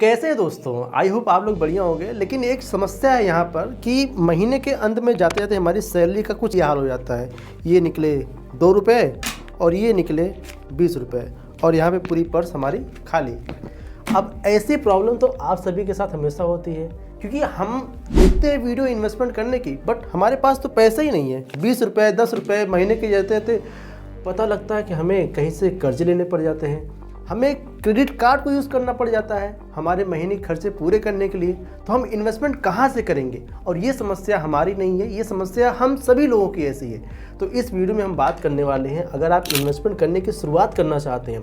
कैसे हैं दोस्तों, आई होप आप लोग बढ़िया होंगे। लेकिन एक समस्या है यहाँ पर कि महीने के अंत में जाते जाते हमारी सैलरी का कुछ ये हाल हो जाता है। ये निकले 2 रुपये और ये निकले 20 रुपये और यहाँ पे पूरी पर्स हमारी खाली। अब ऐसी प्रॉब्लम तो आप सभी के साथ हमेशा होती है, क्योंकि हम देखते हैं वीडियो इन्वेस्टमेंट करने की, बट हमारे पास तो पैसा ही नहीं है। 20 रुपये 10 रुपये महीने के जाते जाते पता लगता है कि हमें कहीं से कर्ज लेने पड़ जाते हैं, हमें क्रेडिट कार्ड को यूज़ करना पड़ जाता है हमारे महीने खर्चे पूरे करने के लिए। तो हम इन्वेस्टमेंट कहाँ से करेंगे? और ये समस्या हमारी नहीं है, ये समस्या हम सभी लोगों की ऐसी है। तो इस वीडियो में हम बात करने वाले हैं, अगर आप इन्वेस्टमेंट करने की शुरुआत करना चाहते हैं,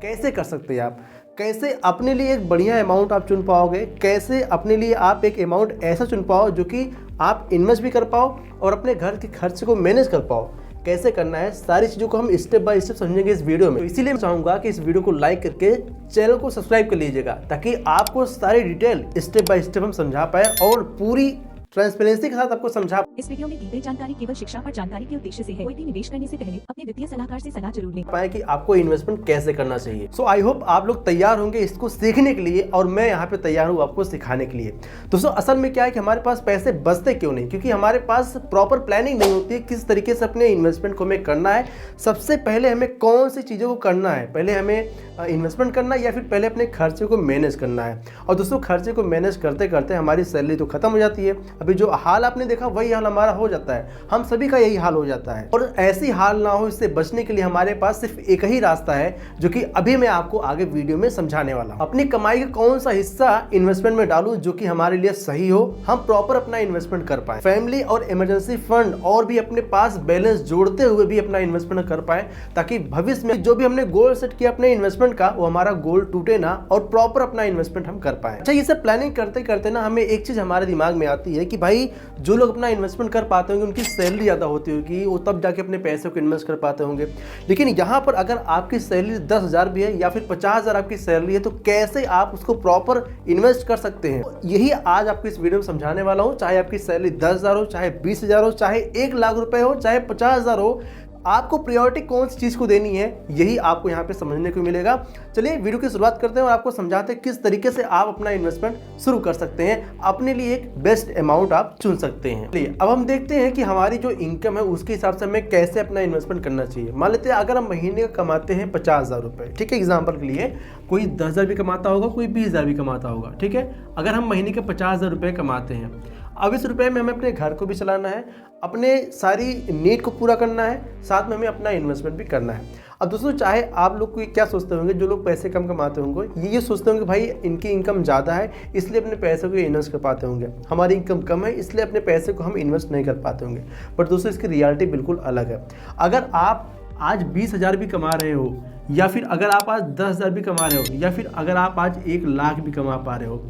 कैसे कर सकते हैं आप, कैसे अपने लिए एक बढ़िया अमाउंट आप चुन पाओगे, कैसे अपने लिए आप एक अमाउंट ऐसा चुन पाओ जो कि आप इन्वेस्ट भी कर पाओ और अपने घर के खर्चे को मैनेज कर पाओ। कैसे करना है, सारी चीज़ों को हम स्टेप बाय स्टेप समझेंगे इस वीडियो में। तो इसीलिए मैं चाहूँगा कि इस वीडियो को लाइक करके चैनल को सब्सक्राइब कर लीजिएगा, ताकि आपको सारी डिटेल स्टेप बाय स्टेप हम समझा पाए और पूरी ट्रांसपेरेंसी के साथ आपको समझा। इस वीडियो में दी गई जानकारी केवल शिक्षा और जानकारी के उद्देश्य से है। कोई भी निवेश करने से पहले अपने वित्तीय सलाहकार से सलाह जरूर लें पाए कि आपको इन्वेस्टमेंट कैसे करना चाहिए। सो आई होप आप लोग तैयार होंगे इसको सीखने के लिए, और मैं यहाँ पे तैयार हूँ आपको सिखाने के लिए। दोस्तों असल में क्या है कि हमारे पास पैसे बचते क्यों नहीं, क्योंकि हमारे पास प्रॉपर प्लानिंग नहीं होती है किस तरीके से अपने इन्वेस्टमेंट को हमें करना है। सबसे पहले हमें कौन सी चीज़ों को करना है, पहले हमें इन्वेस्टमेंट करना है या फिर पहले अपने खर्चे को मैनेज करना है। और दोस्तों खर्चे को मैनेज करते करते हमारी सैलरी तो खत्म हो जाती है। अभी जो हाल आपने देखा वही हाल हमारा हो जाता है, हम सभी का यही हाल हो जाता है। और ऐसी हाल ना हो, इससे बचने के लिए हमारे पास सिर्फ एक ही रास्ता है, जो कि अभी मैं आपको आगे वीडियो में समझाने वाला हूं। अपनी कमाई का कौन सा हिस्सा इन्वेस्टमेंट में डालूं जो कि हमारे लिए सही हो, हम प्रॉपर अपना इन्वेस्टमेंट कर पाए, फैमिली और इमरजेंसी फंड और भी अपने पास बैलेंस जोड़ते हुए भी अपना इन्वेस्टमेंट कर पाए, ताकि भविष्य में जो भी हमने गोल सेट किया अपने इन्वेस्टमेंट का, वो हमारा गोल टूटे ना और प्रॉपर अपना इन्वेस्टमेंट हम कर पाए। अच्छा, ये सब प्लानिंग करते करते ना हमें एक चीज हमारे दिमाग में आती है कि भाई जो लोग अपना इन्वेस्टमेंट कर पाते होंगे उनकी सैलरी ज़्यादा होती होगी, वो तब जाके अपने पैसे को इन्वेस्ट कर पाते होंगे। लेकिन यहाँ पर अगर आपकी सैलरी 10,000 भी है या फिर 50,000 आपकी सैलरी है, तो कैसे आप उसको प्रॉपर इन्वेस्ट कर सकते हैं, यही आज आपको इस वीडियो में समझाने वाला हूँ। चाहे आपकी सैलरी 10,000 हो, चाहे 20,000 हो, चाहे 1,00,000 रुपए हो, चाहे 50,000 हो, आपको प्रायोरिटी कौन सी चीज़ को देनी है, यही आपको यहाँ पे समझने को मिलेगा। चलिए वीडियो की शुरुआत करते हैं और आपको समझाते हैं किस तरीके से आप अपना इन्वेस्टमेंट शुरू कर सकते हैं, अपने लिए एक बेस्ट अमाउंट आप चुन सकते हैं। चलिए अब हम देखते हैं कि हमारी जो इनकम है उसके हिसाब से हमें कैसे अपना इन्वेस्टमेंट करना चाहिए। मान लेते हैं अगर हम महीने का कमाते हैं 50,000 रुपये, ठीक है, एग्जाम्पल के लिए कोई 10,000 भी कमाता होगा, कोई 20,000 भी कमाता होगा, ठीक है। अगर हम महीने के 50,000 रुपये कमाते हैं, अब इस रुपये में हमें अपने घर को भी चलाना है, अपने सारी नीड को पूरा करना है, साथ में हमें अपना इन्वेस्टमेंट भी करना है। अब दोस्तों चाहे आप लोग क्या सोचते होंगे, जो लोग पैसे कम कमाते होंगे ये सोचते होंगे भाई इनकी इनकम ज़्यादा है इसलिए अपने पैसे को इन्वेस्ट कर पाते होंगे, हमारी इनकम कम है इसलिए अपने पैसे को हम इन्वेस्ट नहीं कर पाते होंगे। बट दोस्तों इसकी रियलिटी बिल्कुल अलग है। अगर आप आज 20,000 भी कमा रहे हो, या फिर अगर आप आज 10,000 भी कमा रहे हो, या फिर अगर आप आज 1,00,000 भी कमा पा रहे हो,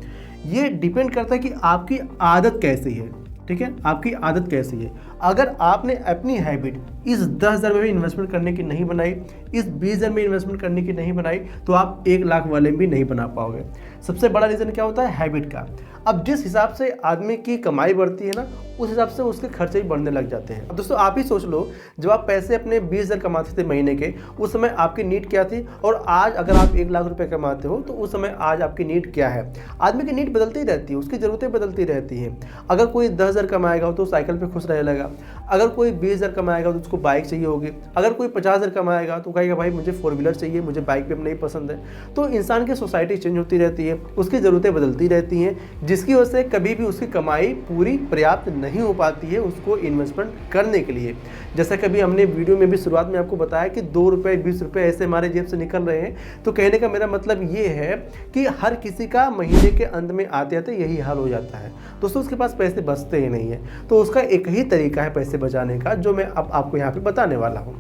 ये डिपेंड करता है कि आपकी आदत कैसी है, ठीक है, आपकी आदत कैसी है। अगर आपने अपनी हैबिट इस 10,000 में भी इन्वेस्टमेंट करने की नहीं बनाई, इस 20,000 में इन्वेस्टमेंट करने की नहीं बनाई, तो आप 1,00,000 वाले भी नहीं बना पाओगे। सबसे बड़ा रीज़न क्या होता है? हैबिट का। अब जिस हिसाब से आदमी की कमाई बढ़ती है ना, उस हिसाब से उसके खर्चे भी बढ़ने लग जाते हैं। अब दोस्तों आप ही सोच लो, जब आप पैसे अपने 20,000 कमाते थे महीने के, उस समय आपकी नीड क्या थी, और आज अगर आप 1,00,000 रुपये कमाते हो तो उस समय आज आपकी नीड क्या है। आदमी की नीड बदलती रहती है, उसकी ज़रूरतें बदलती रहती हैं। अगर कोई 10,000 कमाएगा तो साइकिल पर खुश रह लेगा, अगर कोई 20,000 कमाएगा तो उसको बाइक चाहिए होगी, अगर कोई 50,000 कमाएगा तो कहेगा भाई मुझे 4 व्हीलर चाहिए, मुझे बाइक पे नहीं पसंद है। तो इंसान की सोसाइटी चेंज होती रहती है, उसकी ज़रूरतें बदलती रहती हैं, जिसकी वजह से कभी भी उसकी कमाई पूरी पर्याप्त नहीं हो पाती है उसको इन्वेस्टमेंट करने के लिए। जैसा कभी हमने वीडियो में भी शुरुआत में आपको बताया कि 2 रुपये 20 रुपये ऐसे हमारे जेब से निकल रहे हैं। तो कहने का मेरा मतलब ये है कि हर किसी का महीने के अंत में आते आते यही हाल हो जाता है। दोस्तों उसके पास पैसे बचते ही नहीं है, तो उसका एक ही तरीका है पैसे बचाने का, जो मैं अब आपको यहाँ पे बताने वाला हूँ।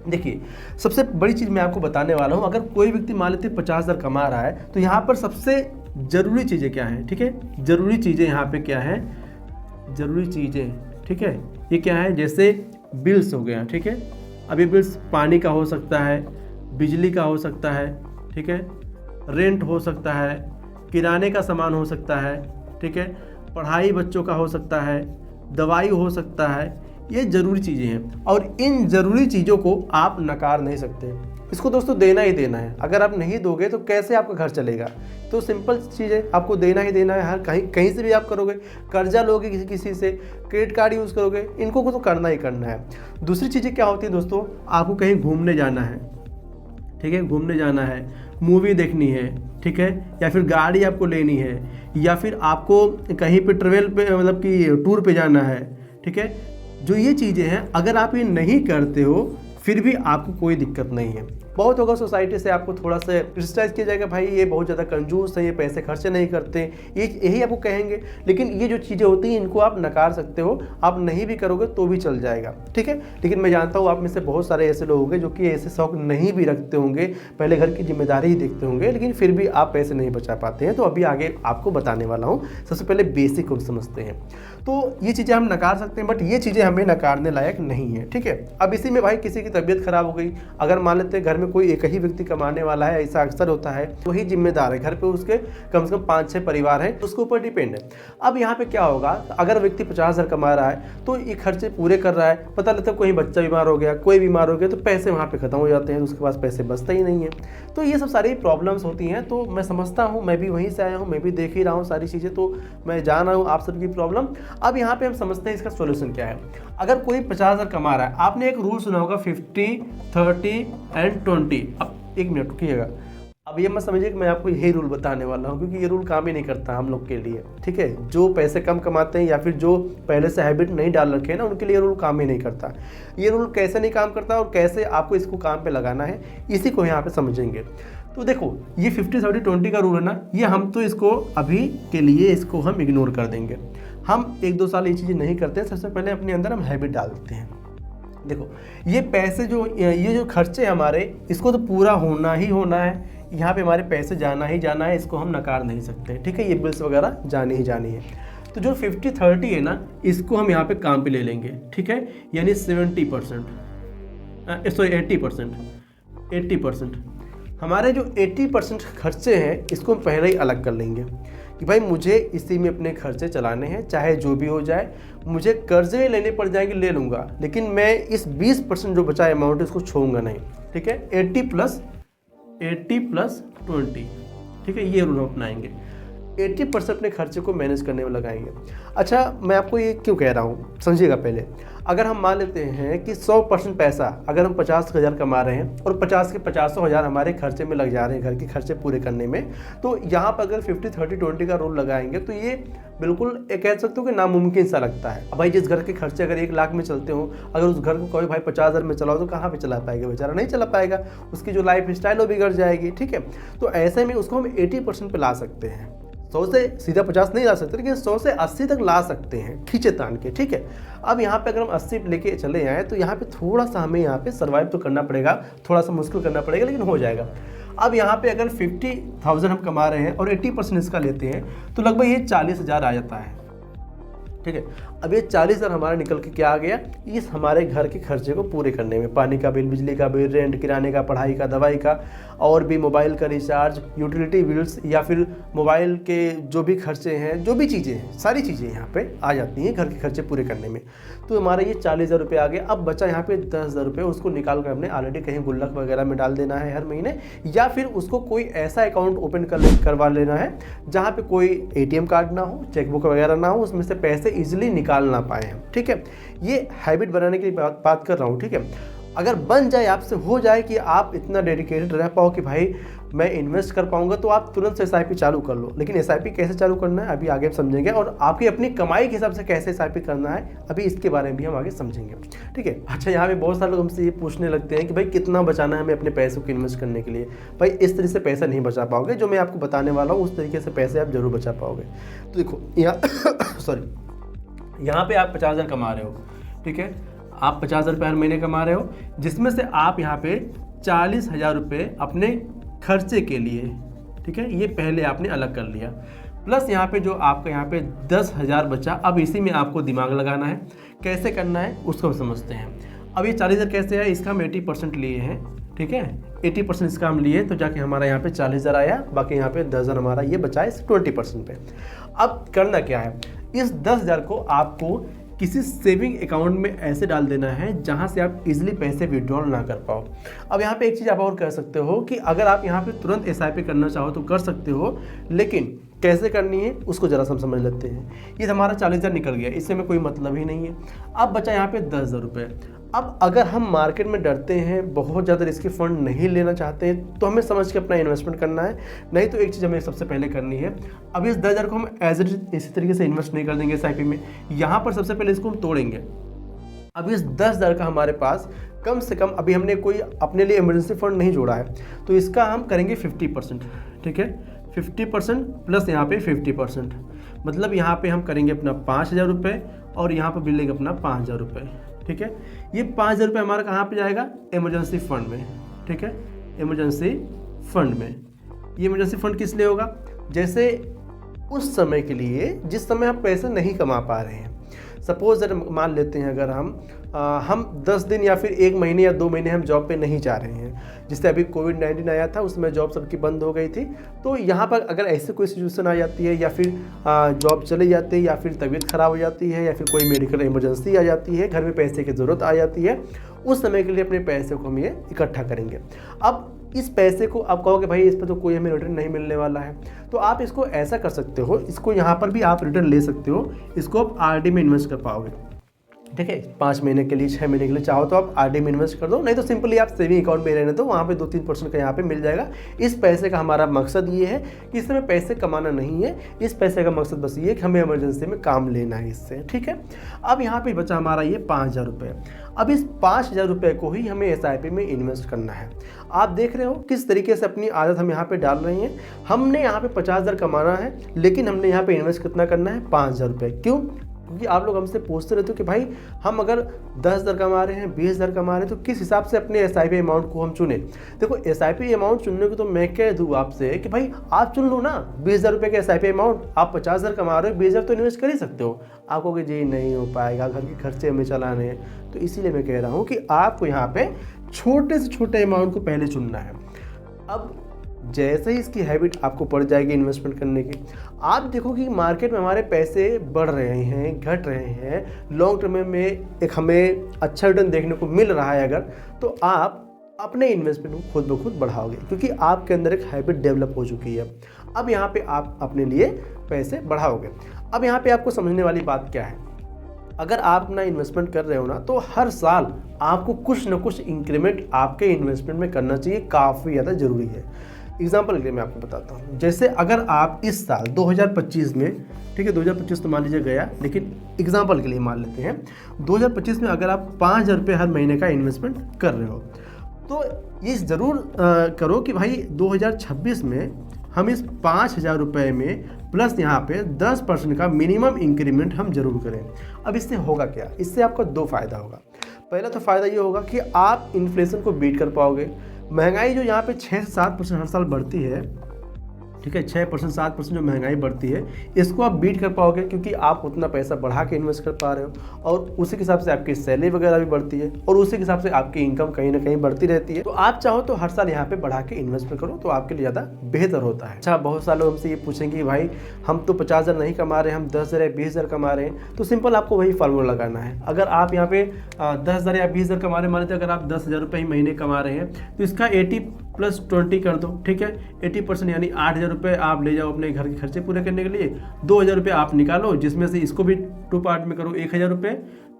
देखिए सबसे बड़ी चीज़ मैं आपको बताने वाला हूँ। अगर कोई व्यक्ति मान लेते 50,000 कमा रहा है, तो यहाँ पर सबसे ज़रूरी चीज़ें क्या हैं, ठीक है, ज़रूरी चीज़ें यहाँ पे क्या है, ज़रूरी चीज़ें, ठीक है, ये क्या है, जैसे बिल्स हो गया, ठीक है। अब ये बिल्स पानी का हो सकता है, बिजली का हो सकता है, ठीक है, रेंट हो सकता है, किराने का सामान हो सकता है, ठीक है, पढ़ाई बच्चों का हो सकता है, दवाई हो सकता है। ये ज़रूरी चीज़ें हैं और इन ज़रूरी चीज़ों को आप नकार नहीं सकते। इसको दोस्तों देना ही देना है। अगर आप नहीं दोगे तो कैसे आपका घर चलेगा। तो सिंपल चीज़ है, आपको देना ही देना है। हर कहीं से भी आप करोगे, कर्जा लोगे किसी से, क्रेडिट कार्ड यूज़ करोगे, इनको तो करना ही करना है। दूसरी चीज़ें क्या होती है दोस्तों, आपको कहीं घूमने जाना है, ठीक है, घूमने जाना है, मूवी देखनी है, ठीक है, या फिर गाड़ी आपको लेनी है, या फिर आपको कहीं पे ट्रेवल पे मतलब कि टूर पे जाना है, ठीक है। जो ये चीज़ें हैं अगर आप ये नहीं करते हो फिर भी आपको कोई दिक्कत नहीं है। बहुत होगा सोसाइटी से आपको थोड़ा सा क्रिटिसाइज किया जाएगा, भाई ये बहुत ज़्यादा कंजूस है, ये पैसे खर्चे नहीं करते, ये यही आपको कहेंगे। लेकिन ये जो चीज़ें होती हैं इनको आप नकार सकते हो, आप नहीं भी करोगे तो भी चल जाएगा, ठीक है। लेकिन मैं जानता हूँ आप में से बहुत सारे ऐसे लोग होंगे जो कि ऐसे शौक नहीं भी रखते होंगे, पहले घर की जिम्मेदारी ही देखते होंगे, लेकिन फिर भी आप पैसे नहीं बचा पाते हैं। तो अभी आगे आपको बताने वाला हूँ। सबसे पहले बेसिक को समझते हैं। तो ये चीज़ें हम नकार सकते हैं, बट ये चीज़ें हमें नकारने लायक नहीं है, ठीक है। अब इसी में भाई किसी की तबीयत खराब हो गई, अगर मान लेते हैं घर में कोई एक ही व्यक्ति कमाने वाला है, ऐसा अक्सर होता है, वही जिम्मेदार है, घर पे उसके कम से कम 5-6 परिवार हैं, उसके ऊपर डिपेंड है। अब यहाँ पे क्या होगा, अगर व्यक्ति 50,000 कमा रहा है तो ये खर्चे पूरे कर रहा है, पता लगता है कोई बच्चा बीमार हो गया, कोई बीमार हो गया, तो पैसे वहाँ पे खत्म हो जाते हैं, उसके पास पैसे बचते ही नहीं है। तो ये सब सारी प्रॉब्लम्स होती हैं। तो मैं समझता हूँ, मैं भी वहीं से आया हूँ, मैं भी देख ही रहा हूँ सारी चीज़ें, तो मैं जान रहा हूँ आप सबकी प्रॉब्लम। अब यहाँ पे हम समझते हैं इसका सोल्यूशन क्या है। अगर कोई 50,000 कमा रहा है, आपने एक रूल सुना होगा 50, 30 एंड 20। अब एक मिनट रुकिएगा, अब ये मत समझिए कि मैं आपको यही रूल बताने वाला हूँ, क्योंकि ये रूल काम ही नहीं करता हम लोग के लिए, ठीक है। जो पैसे कम कमाते हैं या फिर जो पहले से हैबिट नहीं डाल रखे हैं ना, उनके लिए रूल काम ही नहीं करता। ये रूल कैसे नहीं काम करता और कैसे आपको इसको काम पे लगाना है, इसी को यहाँ पे समझेंगे। तो देखो, ये 50, 30, 20 का रूल है ना, ये हम तो इसको अभी के लिए इसको हम इग्नोर कर देंगे। हम 1-2 साल ये चीज़ें नहीं करते हैं। सबसे पहले अपने अंदर हम हैबिट डाल देते हैं। देखो, ये पैसे ये जो खर्चे हमारे, इसको तो पूरा होना ही होना है। यहाँ पे हमारे पैसे जाना ही जाना है, इसको हम नकार नहीं सकते, ठीक है। ये बिल्स वगैरह जानी ही जानी है। तो जो 50-30 है ना, इसको हम यहाँ पे काम पे ले लेंगे, ठीक है। यानी 70%, सॉरी 80%। हमारे जो 80% खर्चे हैं इसको हम पहले ही अलग कर लेंगे कि भाई मुझे इसी में अपने खर्चे चलाने हैं, चाहे जो भी हो जाए। मुझे कर्जे लेने पड़ जाएंगे, ले लूँगा, लेकिन मैं इस 20% जो बचा अमाउंट है इसको छोड़ूंगा नहीं, ठीक है। 80+20, ठीक है, ये रूल हम अपनाएंगे। 80% अपने खर्चे को मैनेज करने में लगाएंगे। अच्छा, मैं आपको ये क्यों कह रहा हूँ, समझिएगा पहले। अगर हम मान लेते हैं कि 100% पैसा, अगर हम 50,000 कमा रहे हैं और 50 के 50,000 हमारे खर्चे में लग जा रहे हैं, घर के खर्चे पूरे करने में, तो यहाँ पर अगर 50-30-20 का रूल लगाएंगे तो ये बिल्कुल एक कह सकते हो कि नामुमकिन सा लगता है। अब भाई जिस घर के खर्चे अगर 1 लाख में चलते हो, अगर उस घर को कोई भाई 50,000 में चलाओ तो कहाँ पे चला पाएगा, बेचारा नहीं चला पाएगा, उसकी जो लाइफ स्टाइल वो बिगड़ जाएगी, ठीक है। तो ऐसे में उसको हम 80% पे ला सकते हैं। 100 से सीधा 50 नहीं ला सकते, लेकिन 100 से 80 तक ला सकते हैं, खींचे तान के, ठीक है। अब यहाँ पे अगर हम 80 लेके चले आए तो यहाँ पे थोड़ा सा हमें यहाँ पे सर्वाइव तो करना पड़ेगा, थोड़ा सा मुश्किल करना पड़ेगा, लेकिन हो जाएगा। अब यहाँ पे अगर 50,000 हम कमा रहे हैं और 80% इसका लेते हैं तो लगभग ये 40,000 आ जाता है, ठीक है। अब ये 40,000 हमारा निकल के क्या आ गया, इस हमारे घर के खर्चे को पूरे करने में, पानी का बिल, बिजली का बिल, रेंट, किराने का, पढ़ाई का, दवाई का, और भी मोबाइल का रिचार्ज, यूटिलिटी बिल्स, या फिर मोबाइल के जो भी खर्चे हैं, जो भी चीज़ें हैं, सारी चीज़ें यहाँ पे आ जाती हैं घर के खर्चे पूरे करने में। तो हमारा ये 40,000 रुपये आ गया। अब बचा यहाँ पे 10,000 रुपये, उसको निकाल कर हमने ऑलरेडी कहीं गुल्लक वगैरह में डाल देना है हर महीने, या फिर उसको कोई ऐसा अकाउंट ओपन करवा लेना है जहाँ पे कोई ATM कार्ड ना हो, चेकबुक वगैरह ना हो, उसमें से पैसे ईजिली निकाल ना पाए हम, ठीक है। ये हैबिट बनाने की बात कर रहा हूँ, ठीक है। अगर बन जाए, आपसे हो जाए कि आप इतना डेडिकेटेड रह पाओ कि भाई मैं इन्वेस्ट कर पाऊंगा, तो आप तुरंत से SIP चालू कर लो। लेकिन SIP कैसे चालू करना है अभी आगे समझेंगे, और आपकी अपनी कमाई के हिसाब से कैसे SIP करना है अभी इसके बारे में भी हम आगे समझेंगे, ठीक है। अच्छा, यहाँ पे बहुत सारे लोग हमसे ये पूछने लगते हैं कि भाई कितना बचाना है हमें अपने पैसों को इन्वेस्ट करने के लिए। भाई इस तरह से पैसा नहीं बचा पाओगे, जो मैं आपको बताने वाला हूँ उस तरीके से पैसे आप जरूर बचा पाओगे। तो देखो यहाँ पे आप 50,000 कमा रहे हो, ठीक है। आप 50,000 रुपये हर महीने कमा रहे हो, जिसमें से आप यहाँ पे 40,000 रुपये अपने खर्चे के लिए, ठीक है, ये पहले आपने अलग कर लिया। प्लस यहाँ पे जो आपका यहाँ पे 10,000 बचा, अब इसी में आपको दिमाग लगाना है, कैसे करना है उसको हम समझते हैं। अब ये 40,000 कैसे है, इसका हम 80% लिए हैं, ठीक है। 80% इसका हम लिए तो जाके हमारा यहाँ पे 40,000 आया, बाकी यहाँ पे 10,000 हमारा ये बचा है 20% पे। अब करना क्या है, इस 10,000 को आपको किसी सेविंग अकाउंट में ऐसे डाल देना है जहां से आप इजीली पैसे विड्रॉल ना कर पाओ। अब यहाँ पे एक चीज़ आप और कर सकते हो कि अगर आप यहाँ पे तुरंत SIP करना चाहो तो कर सकते हो, लेकिन कैसे करनी है उसको ज़रा हम समझ लेते हैं। ये हमारा 40,000 निकल गया, इससे में कोई मतलब ही नहीं है। अब बचा यहाँ पे 10,000 रुपये। अब अगर हम मार्केट में डरते हैं, बहुत ज़्यादा रिस्की फंड नहीं लेना चाहते हैं, तो हमें समझ के अपना इन्वेस्टमेंट करना है। नहीं तो एक चीज़ हमें सबसे पहले करनी है, अब इस 10,000 को हम एज इट इसी तरीके से इन्वेस्ट नहीं कर देंगे SIP में। यहाँ पर सबसे पहले इसको हम तोड़ेंगे। अब इस 10,000 का हमारे पास कम से कम, अभी हमने कोई अपने लिए इमरजेंसी फंड नहीं जोड़ा है, तो इसका हम करेंगे 50%। ठीक है, 50% प्लस यहाँ पे 50%, मतलब यहाँ पे हम करेंगे अपना 5,000 रुपये और यहाँ पर भी लेंगे अपना 5,000 रुपये। ठीक है, ये 5,000 रुपये हमारा कहाँ पे जाएगा? इमरजेंसी फंड में। ठीक है, इमरजेंसी फंड में। ये इमरजेंसी फंड किस लिए होगा? जैसे उस समय के लिए जिस समय हम पैसे नहीं कमा पा रहे हैं। सपोज मान लेते हैं अगर हम 10 दिन या फिर 1 महीने या 2 महीने हम जॉब पे नहीं जा रहे हैं, जिससे अभी कोविड-19 आया था, उसमें जॉब सबकी बंद हो गई थी। तो यहाँ पर अगर ऐसे कोई सिचुएशन आ जाती है या फिर जॉब चले जाते हैं या फिर तबीयत ख़राब हो जाती है या फिर कोई मेडिकल इमरजेंसी आ जाती है, घर में पैसे की ज़रूरत आ जाती है, उस समय के लिए अपने पैसे को हम ये इकट्ठा करेंगे। अब इस पैसे को आप कहोगे भाई इस पर तो कोई हमें रिटर्न नहीं मिलने वाला है, तो आप इसको ऐसा कर सकते हो, इसको यहाँ पर भी आप रिटर्न ले सकते हो, इसको आप RD में इन्वेस्ट कर पाओगे। ठीक है, 5 महीने के लिए, 6 महीने के लिए चाहो तो आप RD में इन्वेस्ट कर दो, नहीं तो सिंपली आप सेविंग अकाउंट में रहने दो, वहाँ पे 2-3% का यहाँ पे मिल जाएगा। इस पैसे का हमारा मकसद ये है कि इसमें पैसे कमाना नहीं है, इस पैसे का मकसद बस ये है कि हमें इमरजेंसी में काम लेना है इससे। ठीक है, अब यहाँ पे बचा हमारा ये 5,000 रुपये। अब इस 5,000 रुपये को ही हमें SIP में इन्वेस्ट करना है। आप देख रहे हो किस तरीके से अपनी आदत हम यहाँ पे डाल रहे हैं। हमने यहाँ पे 50,000 कमाना है, लेकिन हमने यहाँ पे इन्वेस्ट कितना करना है? 5,000 रुपये। क्यों? क्योंकि आप लोग हमसे पूछते रहते हो कि भाई हम अगर 10,000 कमा रहे हैं, 20,000 कमा रहे हैं, तो किस हिसाब से अपने SIP अमाउंट को हम चुने। देखो, SIP अमाउंट चुनने को तो मैं कह दूँ आपसे कि भाई आप चुन लो ना 20,000 रुपये का SIP अमाउंट। आप 50,000 कमा रहे हो, 20,000 तो इन्वेस्ट कर ही सकते हो। आप कहोगे जी नहीं हो पाएगा, घर के खर्चे हमें चलाने हैं, तो इसीलिए मैं कह रहा हूँ कि आपको यहाँ पे छोटे से छोटे अमाउंट को पहले चुनना है। अब जैसे ही इसकी हैबिट आपको पड़ जाएगी इन्वेस्टमेंट करने की, आप देखो कि मार्केट में हमारे पैसे बढ़ रहे हैं, घट रहे हैं, लॉन्ग टर्म में एक हमें अच्छा रिटर्न देखने को मिल रहा है अगर, तो आप अपने इन्वेस्टमेंट को खुद ब खुद बढ़ाओगे, क्योंकि आपके अंदर एक हैबिट डेवलप हो चुकी है। अब यहाँ पे आप अपने लिए पैसे बढ़ाओगे। अब यहाँ पे आपको समझने वाली बात क्या है, अगर आप अपना इन्वेस्टमेंट कर रहे हो ना, तो हर साल आपको कुछ न कुछ इंक्रीमेंट आपके इन्वेस्टमेंट में करना चाहिए, काफ़ी ज़्यादा ज़रूरी है। एग्जाम्पल के लिए मैं आपको बताता हूँ, जैसे अगर आप इस साल 2025 में, ठीक है 2025 तो मान लीजिए गया, लेकिन एग्जाम्पल के लिए मान लेते हैं 2025 में अगर आप 5,000 रुपये हर महीने का इन्वेस्टमेंट कर रहे हो, तो ये ज़रूर करो कि भाई 2026 में हम इस 5,000 रुपये में प्लस यहाँ पे 10% का मिनिमम इंक्रीमेंट हम जरूर करें। अब इससे होगा क्या? इससे आपका 2 फ़ायदा होगा। पहला तो फ़ायदा ये होगा कि आप इन्फ्लेशन को बीट कर पाओगे। महंगाई जो यहाँ पे 6 से 7% हर साल बढ़ती है, ठीक है 6% 7% जो महंगाई बढ़ती है, इसको आप बीट कर पाओगे, क्योंकि आप उतना पैसा बढ़ा के इन्वेस्ट कर पा रहे हो और उसी के हिसाब से आपकी सैलरी वगैरह भी बढ़ती है और उसी के हिसाब से आपकी इनकम कहीं ना कहीं बढ़ती रहती है। तो आप चाहो तो हर साल यहाँ पे बढ़ा के इन्वेस्टमेंट करो, तो आपके लिए ज़्यादा बेहतर होता है। अच्छा, बहुत सारे लोग हमसे ये पूछेंगे कि भाई हम तो 50,000 नहीं कमा रहे, हम 10,000 या 20,000 कमा रहे हैं, तो सिंपल आपको वही फार्मूला लगाना है। अगर आप यहाँ पे 10,000 या 20,000 कमा रहे हैं, मान लीजिए अगर आप 10,000 रुपये ही महीने कमा रहे हैं, तो इसका 80 + 20 कर दो, ठीक है 80% यानी 8,000 रुपये आप ले जाओ अपने घर के खर्चे पूरे करने के लिए। 2,000 रुपये आप निकालो, जिसमें से इसको भी 2 पार्ट में करो, 1,000 रुपये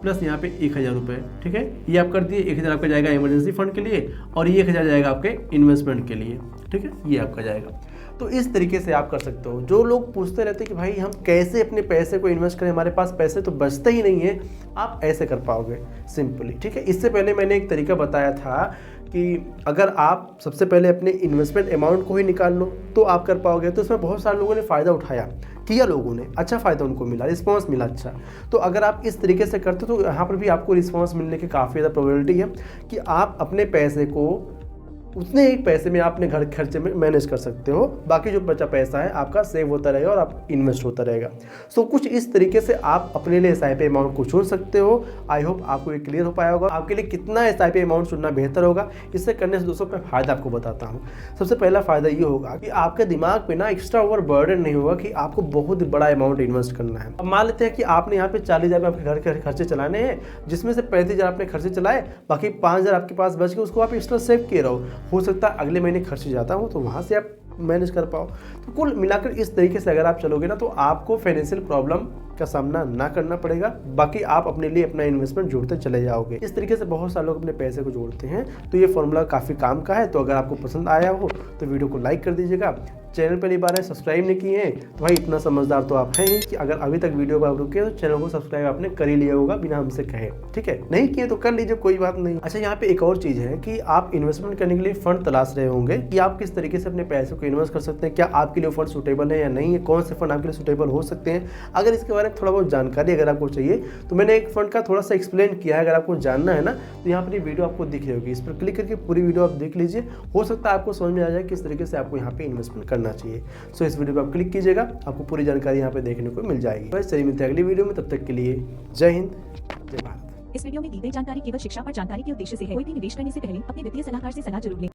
प्लस यहाँ पे 1,000 रुपये, ठीक है ये आप कर दिए। 1,000 आपका जाएगा इमरजेंसी फंड के लिए और ये 1,000 जाएगा आपके इन्वेस्टमेंट के लिए, ठीक है ये आपका जाएगा। तो इस तरीके से आप कर सकते हो। जो लोग पूछते रहते हैं कि भाई हम कैसे अपने पैसे को इन्वेस्ट करें, हमारे पास पैसे तो बचते ही नहीं है, आप ऐसे कर पाओगे सिंपली, ठीक है। इससे पहले मैंने एक तरीका बताया था कि अगर आप सबसे पहले अपने इन्वेस्टमेंट अमाउंट को ही निकाल लो तो आप कर पाओगे। तो इसमें बहुत सारे लोगों ने फ़ायदा उठाया, किया, लोगों ने अच्छा फ़ायदा उनको मिला, रिस्पांस मिला अच्छा। तो अगर आप इस तरीके से करते हो तो यहाँ पर भी आपको रिस्पांस मिलने की काफ़ी ज़्यादा प्रोबेबिलिटी है कि आप अपने पैसे को उतने ही पैसे में आप अपने घर के खर्चे में मैनेज कर सकते हो। बाकी जो बचा पैसा है आपका सेव होता रहेगा और आप इन्वेस्ट होता रहेगा। सो कुछ इस तरीके से आप अपने लिए SIP अमाउंट को चुन सकते हो। आई होप आपको ये क्लियर हो पाया होगा। आपके लिए कितना SIP अमाउंट चुनना बेहतर होगा, इससे करने से दोस्तों मैं फ़ायदा आपको बताता हूँ। सबसे पहला फ़ायदा ये होगा कि आपके दिमाग पे ना एक्स्ट्रा ओवर बर्डन नहीं होगा कि आपको बहुत बड़ा अमाउंट इन्वेस्ट करना है। अब मान लेते हैं कि आपने यहाँ पे 40,000 में आपके घर के खर्चे चलाने हैं, जिसमें से 35,000 आपने खर्चे चलाए, बाकी 5,000 आपके पास बच गए, उसको आप एक्स्ट्रा सेव किए रहो। हो सकता है अगले महीने खर्चे जाता हूँ तो वहाँ से आप मैनेज कर पाओ। तो कुल मिलाकर इस तरीके से अगर आप चलोगे ना तो आपको फाइनेंशियल प्रॉब्लम का सामना ना करना पड़ेगा। बाकी आप अपने लिए अपना इन्वेस्टमेंट जोड़ते चले जाओगे। इस तरीके से बहुत सारे लोग अपने पैसे को जोड़ते हैं, तो ये फॉर्मूला काफ़ी काम का है। तो अगर आपको पसंद आया हो तो वीडियो को लाइक कर दीजिएगा। चैनल पहली बार है, सब्सक्राइब नहीं किए हैं तो भाई इतना समझदार तो आप हैं ही कि अगर अभी तक वीडियो को आप रुके तो चैनल को सब्सक्राइब आपने कर ही लिया होगा बिना हमसे कहे। ठीक है, नहीं किए तो कर लीजिए, कोई बात नहीं। अच्छा, यहाँ पे एक और चीज़ है कि आप इन्वेस्टमेंट करने के लिए फंड तलाश रहे होंगे कि आप किस तरीके से अपने पैसे को इन्वेस्ट कर सकते हैं, क्या आपके लिए फंड सूटेबल है या नहीं है, कौन से फंड आपके लिए सूटेबल हो सकते हैं। अगर इसके बारे में थोड़ा बहुत जानकारी अगर आपको चाहिए तो मैंने एक फंड का थोड़ा सा एक्सप्लेन किया है। अगर आपको जानना है ना तो यहाँ पर ये वीडियो आपको दिख रही होगी, इस पर क्लिक करके पूरी वीडियो आप देख लीजिए। हो सकता है आपको समझ में आ जाए किस तरीके से आपको यहाँ पे इन्वेस्टमेंट करना चाहिए। सो इस वीडियो पर आप क्लिक कीजिएगा, आपको पूरी जानकारी यहाँ पे देखने को मिल जाएगी। तो चलिए मिलते हैं अगली वीडियो में, तब तक के लिए जय हिंद, जय भारत। इस वीडियो में दी गई जानकारी केवल शिक्षा और जानकारी के उद्देश्य से है। कोई भी निवेश करने से पहले अपने वित्तीय सलाहकार से सलाह जरूर लें।